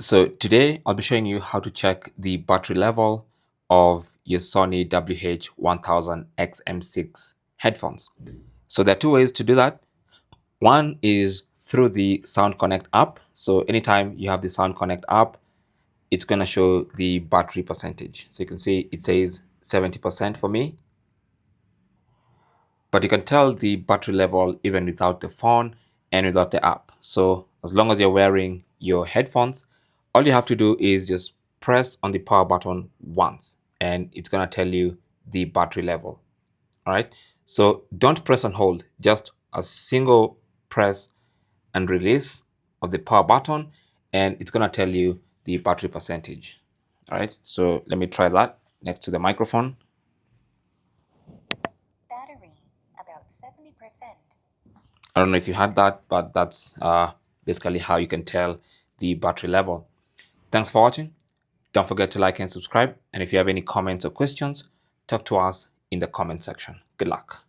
So today I'll be showing you how to check the battery level of your Sony WH-1000XM6 headphones. So there are two ways to do that. One is through the Sound Connect app. So anytime you have the Sound Connect app, it's going to show the battery percentage. So you can see it says 70% for me. But you can tell the battery level even without the phone and without the app. So as long as you're wearing your headphones, all you have to do is just press on the power button once and it's going to tell you the battery level. All right. So don't press and hold, just a single press and release of the power button and it's going to tell you the battery percentage. All right. So let me try that next to the microphone. Battery, about 70%. I don't know if you had that, but that's basically how you can tell the battery level. Thanks for watching. Don't forget to like and subscribe. And if you have any comments or questions, talk to us in the comment section. Good luck.